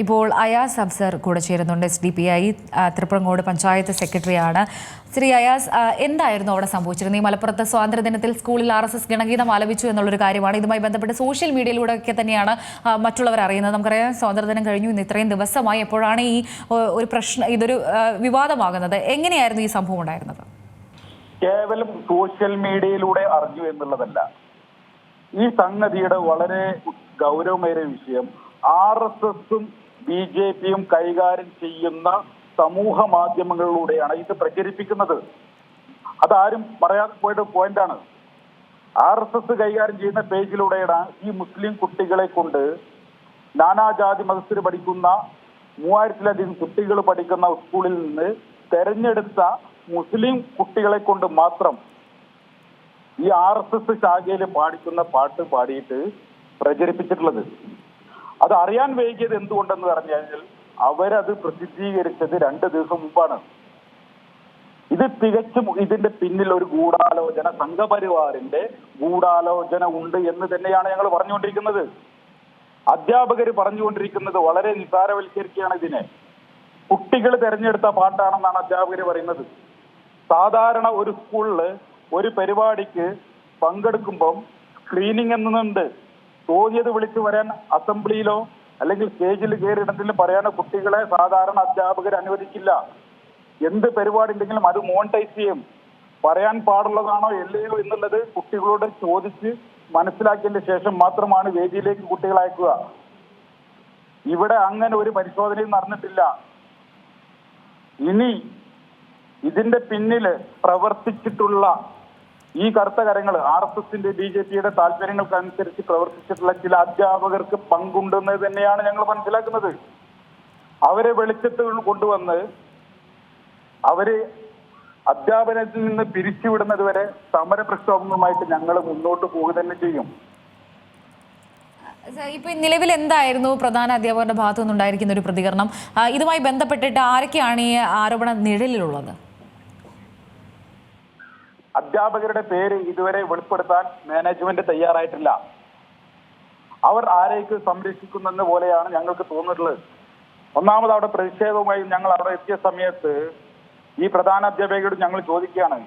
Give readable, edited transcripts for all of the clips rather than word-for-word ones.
ഇപ്പോൾ അയാസ് അഫ്സർ കൂടെ ചേരുന്നുണ്ട്. SDPI തൃപ്രങ്ങോട് പഞ്ചായത്ത് സെക്രട്ടറിയാണ്. ശ്രീ അയാസ്, എന്തായിരുന്നു അവിടെ സംഭവിച്ചിരുന്നത്? ഈ മലപ്പുറത്ത് സ്വാതന്ത്ര്യദിനത്തിൽ സ്കൂളിൽ RSS ഗണഗീതം ആലപിച്ചു എന്നുള്ളൊരു കാര്യമാണ്. ഇതുമായി ബന്ധപ്പെട്ട് സോഷ്യൽ മീഡിയയിലൂടെ ഒക്കെ തന്നെയാണ് മറ്റുള്ളവർ അറിയുന്നത്. നമുക്കറിയാം, സ്വാതന്ത്ര്യദിനം കഴിഞ്ഞു, ഇന്ന് ഇത്രയും ദിവസമായി. എപ്പോഴാണ് ഈ ഒരു പ്രശ്നം, ഇതൊരു വിവാദമാകുന്നത്? എങ്ങനെയായിരുന്നു ഈ സംഭവം ഉണ്ടായിരുന്നത്? കേവലം സോഷ്യൽ മീഡിയയിലൂടെ അറിഞ്ഞു എന്നുള്ളതല്ല, ഈ സംഗതിയുടെ വളരെ ഗൗരവമേറിയ വിഷയം RSSും BJPയും കൈകാര്യം ചെയ്യുന്ന സമൂഹ മാധ്യമങ്ങളിലൂടെയാണ് ഇത് പ്രചരിപ്പിക്കുന്നത്. അതാരും പറയാതെ പോയിട്ട് പോയിന്റാണ്. RSS കൈകാര്യം ചെയ്യുന്ന പേജിലൂടെയാണ് ഈ മുസ്ലിം കുട്ടികളെ കൊണ്ട് നാനാജാതി മതസ്ഥർ പഠിക്കുന്ന 3000-ലധികം കുട്ടികൾ പഠിക്കുന്ന സ്കൂളിൽ നിന്ന് തെരഞ്ഞെടുത്ത മുസ്ലിം കുട്ടികളെ കൊണ്ട് മാത്രം ഈ RSS ശാഖയിൽ പാടിക്കുന്ന പാട്ട് പാടിയിട്ട് പ്രചരിപ്പിച്ചിട്ടുള്ളത്. അത് അറിയാൻ വൈകിയത് എന്തുകൊണ്ടെന്ന് പറഞ്ഞു കഴിഞ്ഞാൽ അവരത് പ്രസിദ്ധീകരിച്ചത് 2 ദിവസം മുമ്പാണ്. ഇത് തികച്ചും ഇതിന്റെ പിന്നിൽ ഒരു ഗൂഢാലോചന, സംഘപരിവാറിന്റെ ഗൂഢാലോചന ഉണ്ട് എന്ന് തന്നെയാണ് ഞങ്ങൾ പറഞ്ഞുകൊണ്ടിരിക്കുന്നത്. അധ്യാപകർ പറഞ്ഞുകൊണ്ടിരിക്കുന്നത് വളരെ നിസ്സാരവൽക്കരിക്കുകയാണ് ഇതിനെ. കുട്ടികൾ തെരഞ്ഞെടുത്ത പാട്ടാണെന്നാണ് അധ്യാപകർ പറയുന്നത്. സാധാരണ ഒരു സ്കൂളില് ഒരു പരിപാടിക്ക് പങ്കെടുക്കുമ്പം സ്ക്രീനിങ് എന്നുണ്ട്. തോന്നിയത് വിളിച്ചു വരാൻ അസംബ്ലിയിലോ അല്ലെങ്കിൽ സ്റ്റേജിൽ കയറിയിടത്തിൽ പറയാനോ കുട്ടികളെ സാധാരണ അധ്യാപകർ അനുവദിക്കില്ല. എന്ത് പരിപാടി ഉണ്ടെങ്കിലും അത് മോണിറ്റൈസ് ചെയ്യും. പറയാൻ പാടുള്ളതാണോ അല്ലയോ എന്നുള്ളത് കുട്ടികളോട് ചോദിച്ച് മനസ്സിലാക്കിയതിന് ശേഷം മാത്രമാണ് വേദിയിലേക്ക് കുട്ടികളെ അയക്കുക. ഇവിടെ അങ്ങനെ ഒരു പരിശോധനയും നടന്നിട്ടില്ല. ഇനി ഇതിന്റെ പിന്നില് പ്രവർത്തിച്ചിട്ടുള്ള ഈ കറുത്ത കരങ്ങൾ, RSSന്റെ BJPയുടെ താല്പര്യങ്ങൾക്കനുസരിച്ച് പ്രവർത്തിച്ചിട്ടുള്ള ചില അധ്യാപകർക്ക് പങ്കുണ്ടെന്ന് തന്നെയാണ് ഞങ്ങൾ മനസ്സിലാക്കുന്നത്. അവരെ വെളിച്ചത്തിൽ കൊണ്ടുവന്ന് അവര് അധ്യാപനത്തിൽ നിന്ന് പിരിച്ചുവിടുന്നത് വരെ സമര പ്രക്ഷോഭങ്ങളുമായിട്ട് ഞങ്ങൾ മുന്നോട്ട് പോവുക തന്നെ ചെയ്യും. ഇപ്പൊ നിലവിൽ എന്തായിരുന്നു പ്രധാന അധ്യാപകരുടെ ഭാഗത്തു നിന്നുണ്ടായിരിക്കുന്ന ഒരു പ്രതികരണം? ഇതുമായി ബന്ധപ്പെട്ടിട്ട് ആരൊക്കെയാണ് ഈ ആരോപണ നിഴലിലുള്ളത്? അധ്യാപകരുടെ പേര് ഇതുവരെ വെളിപ്പെടുത്താൻ മാനേജ്മെന്റ് തയ്യാറായിട്ടില്ല. അവർ ആരേക്ക് സംരക്ഷിക്കുന്നെന്ന പോലെയാണ് ഞങ്ങൾക്ക് തോന്നിയിട്ടുള്ളത്. ഒന്നാമത് അവിടെ പ്രതിഷേധവുമായി ഞങ്ങൾ അവിടെ എത്തിയ സമയത്ത് ഈ പ്രധാന അധ്യാപകരോട് ഞങ്ങൾ ചോദിക്കുകയാണ്,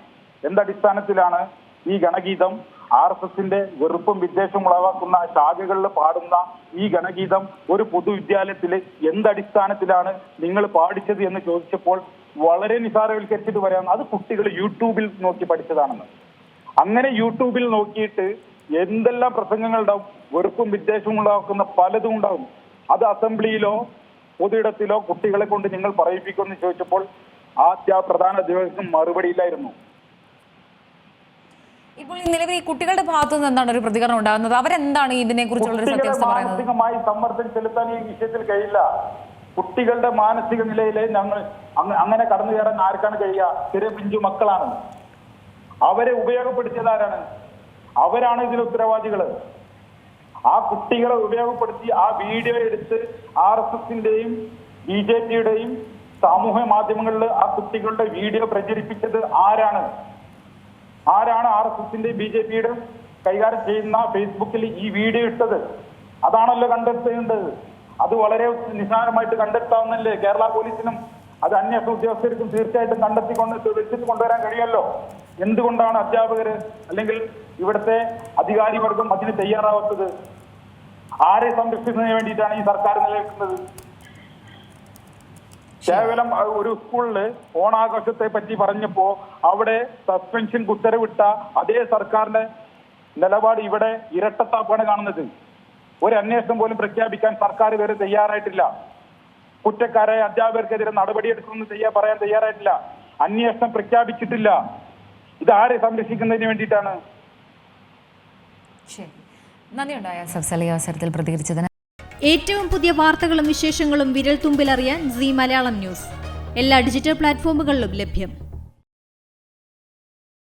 എന്തടിസ്ഥാനത്തിലാണ് ഈ ഗണഗീതം RSSന്റെ വെറുപ്പും വിദ്വേഷവും ഉളവാക്കുന്ന ശാഖകളിൽ പാടുന്ന ഈ ഗണഗീതം ഒരു പൊതുവിദ്യാലയത്തിൽ എന്തടിസ്ഥാനത്തിലാണ് നിങ്ങൾ പാടിച്ചത് എന്ന് ചോദിച്ചപ്പോൾ വളരെ നിസാരവൽക്കരിച്ചിട്ട് പറയാം, അത് കുട്ടികൾ യൂട്യൂബിൽ നോക്കി പഠിച്ചതാണെന്ന്. അങ്ങനെ യൂട്യൂബിൽ നോക്കിയിട്ട് എന്തെല്ലാം പ്രസംഗങ്ങളുണ്ടാവും, വെറുപ്പും വിദ്വേഷവും ഉണ്ടാക്കുന്ന പലതും ഉണ്ടാവും. അത് അസംബ്ലിയിലോ പൊതുയിടത്തിലോ കുട്ടികളെ കൊണ്ട് നിങ്ങൾ പറയിപ്പിക്കുമെന്ന് ചോദിച്ചപ്പോൾ പ്രധാന അധ്യാപകർക്കും മറുപടിയില്ലായിരുന്നു. ഇപ്പോൾ നിലവിൽ ഈ കുട്ടികളുടെ ഭാഗത്തു നിന്ന് എന്താണ് ഒരു പ്രതികരണം ഉണ്ടാകുന്നത്? അവരെന്താണ് ഇതിനെ കുറിച്ചുള്ള സത്യാവസ്ഥ പറയുന്നത്? മാനസികമായി സമ്മർദ്ദം ചെലുത്താൻ ഈ വിഷയത്തിൽ കഴിയില്ല. കുട്ടികളുടെ മാനസിക നിലയിലെ ഞങ്ങൾ അങ്ങനെ കടന്നു കയറാൻ ആർക്കാണ് കഴിയുക? ചെറിയ പിഞ്ചു മക്കളാണ്. അവരെ ഉപയോഗപ്പെടുത്തിയത് ആരാണ്? അവരാണ് ഇതിന് ഉത്തരവാദികള്. ആ കുട്ടികളെ ഉപയോഗപ്പെടുത്തി ആ വീഡിയോ എടുത്ത് RSSന്റെയും BJPയുടെയും സാമൂഹ്യ മാധ്യമങ്ങളിൽ ആ കുട്ടികളുടെ വീഡിയോ പ്രചരിപ്പിച്ചത് ആരാണ്? RSSന്റെയും BJPയുടെ കൈകാര്യം ചെയ്യുന്ന ഫേസ്ബുക്കിൽ ഈ വീഡിയോ ഇട്ടത്? അതാണല്ലോ കണ്ടെത്തേണ്ടത്. അത് വളരെ നിസ്സാരമായിട്ട് കണ്ടെത്താവുന്നല്ലേ? കേരള പോലീസിനും അത് അന്വേഷണ ഉദ്യോഗസ്ഥർക്കും തീർച്ചയായിട്ടും വെച്ചിട്ട് കൊണ്ടുവരാൻ കഴിയുമല്ലോ. എന്തുകൊണ്ടാണ് അധ്യാപകര് അല്ലെങ്കിൽ ഇവിടുത്തെ അധികാരിവർഗം അതിന് തയ്യാറാവാത്തത്? ആരെ സംരക്ഷിക്കുന്നതിന് വേണ്ടിയിട്ടാണ് ഈ സർക്കാർ നിലനിൽക്കുന്നത്? കേവലം ഒരു സ്കൂളില് ഓണാഘോഷത്തെ പറ്റി പറഞ്ഞപ്പോ അവിടെ സസ്പെൻഷൻ ഉത്തരവിട്ട അതേ സർക്കാരിന്റെ നിലപാട് ഇവിടെ ഇരട്ടത്താപ്പാണ് കാണുന്നത്. ഒരു അന്വേഷണം പോലും പ്രഖ്യാപിക്കാൻ സർക്കാർ ഇതുവരെ തയ്യാറായിട്ടില്ല. കുറ്റക്കാരായ അധ്യാപകർക്കെതിരെ നടപടിയെടുക്കുമെന്ന് പറയാൻ തയ്യാറായിട്ടില്ല. അന്വേഷണം പ്രഖ്യാപിച്ചിട്ടില്ല. ഇത് ആരെ സംരക്ഷിക്കുന്നതിന് വേണ്ടിയിട്ടാണ്? നന്ദിയുണ്ടായ അവസരത്തിൽ പ്രതികരിച്ചതിന്. ഏറ്റവും പുതിയ വാർത്തകളും വിശേഷങ്ങളും വിരൽ തുമ്പിലറിയാൻ Zee മലയാളം ന്യൂസ് എല്ലാ ഡിജിറ്റൽ പ്ലാറ്റ്ഫോമുകളിലും ലഭ്യം.